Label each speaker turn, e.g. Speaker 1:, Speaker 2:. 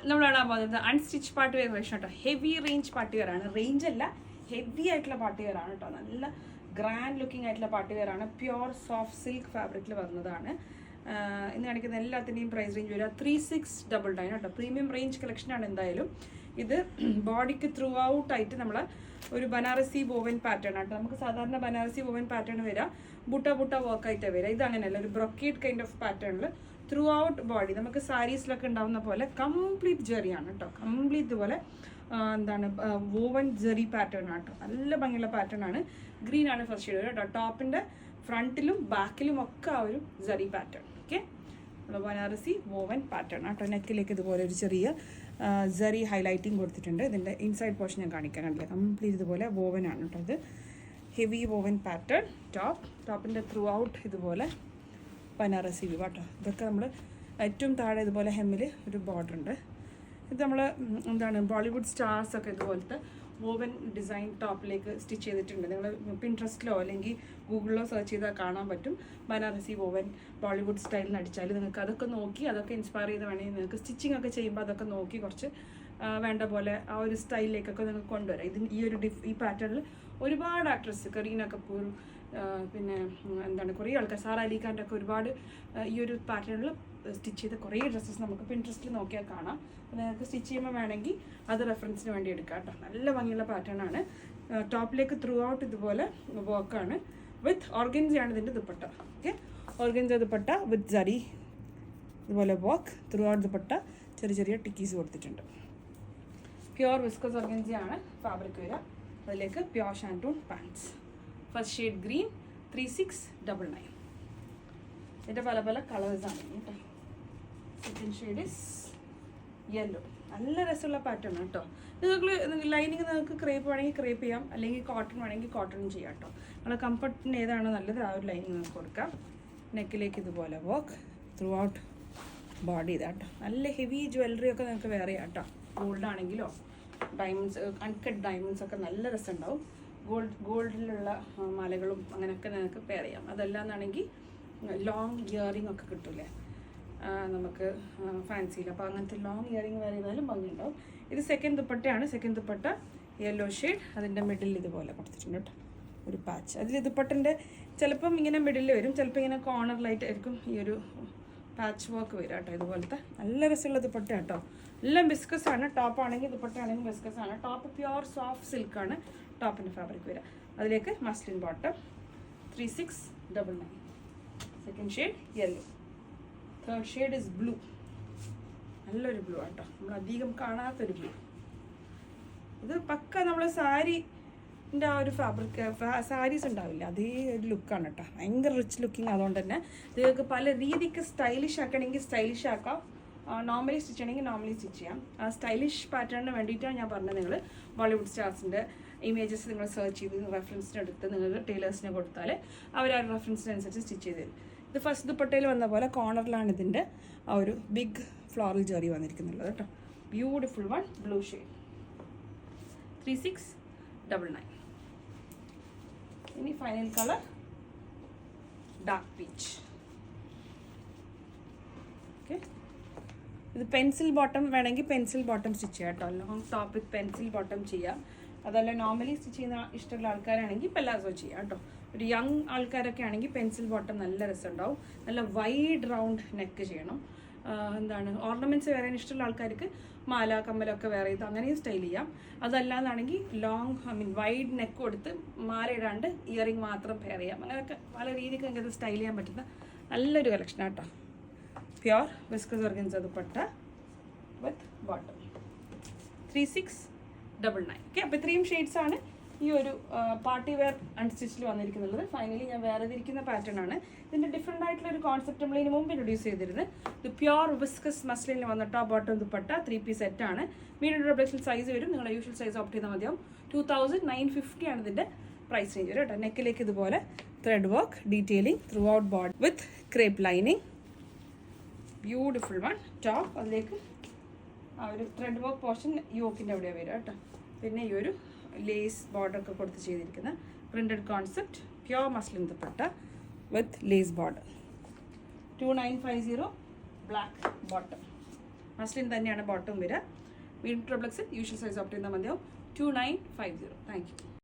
Speaker 1: നമ്മളിടാൻ പോകുന്നത് unstitch party wear collection കേട്ടോ. Heavy range party wear ആണ്. റേഞ്ച് അല്ല, ഹെവി ആയിട്ടുള്ള പാർട്ടി വെയർ ആണ് കേട്ടോ. നല്ല ഗ്രാൻഡ് ലുക്കിംഗ് ആയിട്ടുള്ള പാർട്ടി വെയർ ആണ്. പ്യുവർ സോഫ്റ്റ് സിൽക്ക് ഫാബ്രിക്കിൽ വരുന്നതാണ്. ഇന്ന് കാണിക്കുന്ന എല്ലാത്തിൻ്റെയും പ്രൈസ് റേഞ്ച് വരിക 3699 കേട്ടോ. പ്രീമിയം റേഞ്ച് കളക്ഷനാണ് എന്തായാലും. ഇത് ബോഡിക്ക് ത്രൂ ഔട്ട് ആയിട്ട് നമ്മൾ ഒരു ബനാറസി വോവൻ പാറ്റേൺ ആട്ടോ. നമുക്ക് സാധാരണ ബനാറസി വോവൻ പാറ്റേൺ വരിക ബുട്ട വർക്ക് ആയിട്ടാണ് വരിക. ഇത് അങ്ങനെയല്ല, ഒരു ബ്രൊക്കേഡ് കൈൻഡ് ഓഫ് പാറ്റേണിൽ ത്രൂ ഔട്ട് ബോഡി നമുക്ക് സാരീസിലൊക്കെ ഉണ്ടാവുന്ന പോലെ കംപ്ലീറ്റ് ജെറിയാണ് കേട്ടോ. കംപ്ലീറ്റ് ഇതുപോലെ എന്താണ് വോവൻ ജെറി പാറ്റേൺ ആട്ടോ. നല്ല ഭംഗിയുള്ള പാറ്റേൺ ആണ്. ഗ്രീൻ ആണ് ഫസ്റ്റ് ഷെയ്ഡ് കേട്ടോ. ടോപ്പിൻ്റെ ഫ്രണ്ടിലും ബാക്കിലും ഒക്കെ ആ ഒരു Jerry pattern. Okay, Banarasi woven pattern ആട്ടോ. നെക്കിലേക്ക് ഇതുപോലെ ഒരു ചെറിയ ജെറി ഹൈലൈറ്റിംഗ് കൊടുത്തിട്ടുണ്ട്. ഇതിൻ്റെ ഇൻസൈഡ് പോർഷൻ ഞാൻ കാണിക്കാൻ കണ്ടില്ല. കംപ്ലീറ്റ് ഇതുപോലെ വോവൻ ആണ് കേട്ടോ. ഇത് ഹെവി വോവൻ പാറ്റേൺ. ടോപ്പിൻ്റെ ത്രൂ ഔട്ട് ഇതുപോലെ ബനാറസി വ്യൂ കേട്ടോ. ഇതൊക്കെ നമ്മൾ ഏറ്റവും താഴെ ഇതുപോലെ ഹെമ്മിൽ ഒരു ബോർഡർ ഉണ്ട്. ഇത് നമ്മൾ എന്താണ് ബോളിവുഡ് സ്റ്റാർസൊക്കെ ഇതുപോലത്തെ വോവൻ ഡിസൈൻ ടോപ്പിലേക്ക് സ്റ്റിച്ച് ചെയ്തിട്ടുണ്ട്. നിങ്ങൾ പിൻട്രസ്റ്റിലോ അല്ലെങ്കിൽ ഗൂഗിളിലോ സെർച്ച് ചെയ്താൽ കാണാൻ പറ്റും. ബനാറസി വോവൻ ബോളിവുഡ് സ്റ്റൈലിൽ അടിച്ചാൽ നിങ്ങൾക്ക് അതൊക്കെ നോക്കി അതൊക്കെ ഇൻസ്പയർ ചെയ്ത് വേണമെങ്കിൽ നിങ്ങൾക്ക് സ്റ്റിച്ചിങ് ഒക്കെ ചെയ്യുമ്പോൾ അതൊക്കെ നോക്കി കുറച്ച് വേണ്ട പോലെ ആ ഒരു സ്റ്റൈലിലേക്കൊക്കെ നിങ്ങൾക്ക് കൊണ്ടുവരാം. ഈ പാറ്റേണിൽ ഒരുപാട് ആക്ട്രസ്, കരീന കപൂർ, പിന്നെ എന്താണ് കുറേ ആൾക്കാർ, സാറ അലി ഖാൻ്റെ ഒക്കെ ഒരുപാട് ഈ ഒരു പാറ്റേണിൽ സ്റ്റിച്ച് ചെയ്ത കുറേ ഡ്രസ്സസ് നമുക്ക് പിൻട്രസ്റ്റിൽ നോക്കിയാൽ കാണാം. നിങ്ങൾക്ക് സ്റ്റിച്ച് ചെയ്യുമ്പോൾ വേണമെങ്കിൽ അത് റെഫറൻസിന് വേണ്ടി എടുക്കാം കേട്ടോ. നല്ല ഭംഗിയുള്ള പാറ്റേൺ ആണ്. ടോപ്പിലേക്ക് ത്രൂ ഔട്ട് ഇതുപോലെ വർക്കാണ്. വിത്ത് ഓർഗൻസയാണ് ഇതിൻ്റെ ദുപ്പട്ട. ഓക്കെ, ഓർഗൻസ ദുപ്പട്ട വിത്ത് ജറി ഇതുപോലെ വർക്ക് ത്രൂ ഔട്ട് ദുപ്പട്ട. ചെറിയ ടിക്കീസ് കൊടുത്തിട്ടുണ്ട്. പ്യുവർ വിസ്കസ് ഓർഗൻസയാണ് ഫാബ്രിക് വരിക. അതിലേക്ക് pure shantung pants. First shade green 3699. ഇതിൻ്റെ പല കളേഴ്സാണ് കേട്ടോ. Second shade is yellow. നല്ല രസമുള്ള പാറ്റേൺ കേട്ടോ. നിങ്ങൾക്ക് ലൈനിങ് നിങ്ങൾക്ക് ക്രേപ്പ് വേണമെങ്കിൽ ക്രേപ്പ് ചെയ്യാം, അല്ലെങ്കിൽ കോട്ടൺ വേണമെങ്കിൽ കോട്ടൺ ചെയ്യാം കേട്ടോ. നിങ്ങളുടെ കംഫർട്ടിന് ഏതാണോ നല്ലത് ആ ഒരു ലൈനിങ് നിങ്ങൾക്ക് കൊടുക്കാം. നെക്കിലേക്ക് ഇതുപോലെ വർക്ക് ത്രൂ ഔട്ട് ബോഡി ഇതാട്ടോ. നല്ല ഹെവി ജ്വല്ലറി ഒക്കെ നിങ്ങൾക്ക് വേറെ ചെയ്യാം കേട്ടോ. ഗോൾഡ് ആണെങ്കിലോ ഡയമണ്ട്സ്, അൺകട്ട് ഡയമണ്ട്സ് ഒക്കെ നല്ല രസമുണ്ടാവും. ഗോൾഡിലുള്ള മാലകളും അങ്ങനെയൊക്കെ നിങ്ങൾക്ക് പെയർ ചെയ്യാം. അതല്ലാന്നാണെങ്കിൽ ലോങ് ഇയറിംഗ് ഒക്കെ കിട്ടില്ലേ നമുക്ക് ഫാൻസിയിൽ. അപ്പോൾ അങ്ങനത്തെ ലോങ് ഇയറിംഗ് വേറെ ചെയ്താലും ഭംഗിയുണ്ടാവും. ഇത് സെക്കൻഡ് ദുപ്പട്ടയാണ്. Second dupatta yellow shade. അതിൻ്റെ മിഡിൽ ഇതുപോലെ കൊടുത്തിട്ടുണ്ട് കേട്ടോ, ഒരു പാച്ച്. അതിൽ ദുപ്പട്ടൻ്റെ ചിലപ്പം ഇങ്ങനെ മിഡിൽ വരും, ചിലപ്പോൾ ഇങ്ങനെ കോർണറിലായിട്ട് ആയിരിക്കും ഈ ഒരു പാച്ച് വർക്ക് വരിക കേട്ടോ. ഇതുപോലത്തെ നല്ല രസമുള്ള ദുപ്പട്ട കേട്ടോ. എല്ലാം ബിസ്കസ് ആണ്. ടോപ്പ് ആണെങ്കിൽ ദുപ്പട്ട ആണെങ്കിൽ ബിസ്കസ് ആണ്. ടോപ്പ് പ്യുവർ സോഫ്റ്റ് സിൽക്കാണ് ടോപ്പിൻ്റെ ഫാബ്രിക് വരിക. അതിലേക്ക് muslin bottom 3699. Second shade yellow. Third shade is blue. നല്ലൊരു ബ്ലൂ ആട്ടോ, നമ്മൾ അധികം കാണാത്തൊരു ബ്ലൂ. ഇത് പക്ക നമ്മൾ സാരീൻ്റെ ആ ഒരു ഫാബ്രിക് സാരീസ് ഉണ്ടാവില്ല അതേ ഒരു ലുക്കാണ് കേട്ടോ. ഭയങ്കര റിച്ച് ലുക്കിങ്. അതുകൊണ്ട് തന്നെ നിങ്ങൾക്ക് പല രീതിക്ക് സ്റ്റൈലിഷ് ആക്കണമെങ്കിൽ സ്റ്റൈലിഷ് ആക്കാം, നോർമലി സ്റ്റിച്ച് ചെയ്യണമെങ്കിൽ നോർമലി സ്റ്റിച്ച് ചെയ്യാം. ആ സ്റ്റൈലിഷ് പാറ്റേണിന് വേണ്ടിയിട്ടാണ് ഞാൻ പറഞ്ഞത്. നിങ്ങൾ ബോളിവുഡ് സ്റ്റാർസിൻ്റെ ഇമേജസ് നിങ്ങൾ സെർച്ച് ചെയ്ത് റെഫറൻസിനെടുത്ത് നിങ്ങൾ ടൈലേഴ്സിനെ കൊടുത്താൽ അവർ ആ റെഫറൻസിനനുസരിച്ച് സ്റ്റിച്ച് ചെയ്ത് തരും. ഇത് ഫസ്റ്റ് ദുപ്പട്ടയിൽ വന്ന പോലെ കോർണറിലാണ് ഇതിൻ്റെ ആ ഒരു ബിഗ് ഫ്ലോറൽ ജെറി വന്നിരിക്കുന്നുള്ളത് കേട്ടോ. Beautiful one blue shade 3699. ഇനി final colour dark peach. Okay, ഇത് പെൻസിൽ ബോട്ടം വേണമെങ്കിൽ പെൻസിൽ ബോട്ടം സ്റ്റിച്ച് ചെയ്യാം കേട്ടോ. Long top with pencil bottom ചെയ്യാം. അതല്ല നോർമലി സ്റ്റിച്ച് ചെയ്യുന്ന ഇഷ്ടമുള്ള ആൾക്കാരാണെങ്കിൽ പെല്ലാസോ ചെയ്യാം കേട്ടോ. ഒരു യങ് ആൾക്കാരൊക്കെ ആണെങ്കിൽ പെൻസിൽ ബോട്ടം നല്ല രസമുണ്ടാവും. നല്ല വൈഡ് റൗണ്ട് നെക്ക് ചെയ്യണം. എന്താണ് ഓർണമെൻറ്റ്സ് വേറെ ഇഷ്ടമുള്ള ആൾക്കാർക്ക് മാല കമ്മലൊക്കെ വേറെ ചെയ്ത് അങ്ങനെയും സ്റ്റൈൽ ചെയ്യാം. അതല്ലാന്നാണെങ്കിൽ ലോങ് വൈഡ് നെക്ക് കൊടുത്ത് മാല ഇടാണ്ട് ഇയറിംഗ് മാത്രം പെയർ ചെയ്യാം. അങ്ങനെയൊക്കെ പല രീതിക്ക് നിങ്ങൾക്ക് സ്റ്റൈൽ ചെയ്യാൻ പറ്റുന്ന നല്ലൊരു കളക്ഷൻ ആട്ടോ. പ്യുവർ വിസ്കസ് ഓർഗൻസ ദുപ്പട്ട വിത്ത് ബോട്ടം 3699. ഓക്കെ, അപ്പോൾ ഇത്രയും ഷെയ്ഡ്സാണ് ഈ ഒരു പാർട്ടി വെയർ അൺസ്റ്റിച്ചിൽ വന്നിരിക്കുന്നുള്ളത്. ഫൈനലി ഞാൻ വേറെ തിരിക്കുന്ന പാറ്റേൺ ആണ്. ഇതിൻ്റെ ഡിഫറെൻ്റ് ആയിട്ടുള്ള ഒരു കോൺസെപ്റ്റ് നമ്മൾ ഇതിന് മുമ്പ് ഇൻട്രൊഡ്യൂസ് ചെയ്തിരുന്നത്. ഇത് പ്യുവർ വിസ്കസ് മസ്ലിനിൽ വന്ന ടോപ്പ് ബോട്ടം ദുപ്പട്ട 3-piece സെറ്റാണ്. മീഡിയം ഡബിൾ എക്സൽ സൈസ് വരും. നിങ്ങളുടെ യൂഷ്വൽ സൈസ് ഓപ്റ്റ് ചെയ്താൽ മതിയാവും. 2950 ആണ് ഇതിൻ്റെ പ്രൈസ് റേഞ്ച് വരും കേട്ടോ. നെക്കിലേക്ക് ഇതുപോലെ thread work detailing through out body with crepe lining. Beautiful one top. അതിലേക്ക് ആ ഒരു ത്രെഡ് വർക്ക് പോർഷൻ യോക്കിൻ്റെ അവിടെയാണ് വരിക കേട്ടോ. പിന്നെ ഈ ഒരു ലേസ് ബോർഡറൊക്കെ കൊടുത്ത് ചെയ്തിരിക്കുന്ന printed concept pure muslin dupatta with lace border 2950 black bottom. Muslin തന്നെയാണ് ബോട്ടം വരിക. വീണ്ടും ട്രിപ്ലക്സിൽ യൂഷ്വൽ സൈസ് ഓപ്റ്റ് ചെയ്യുന്ന മതിയാവും. 2950. Thank U.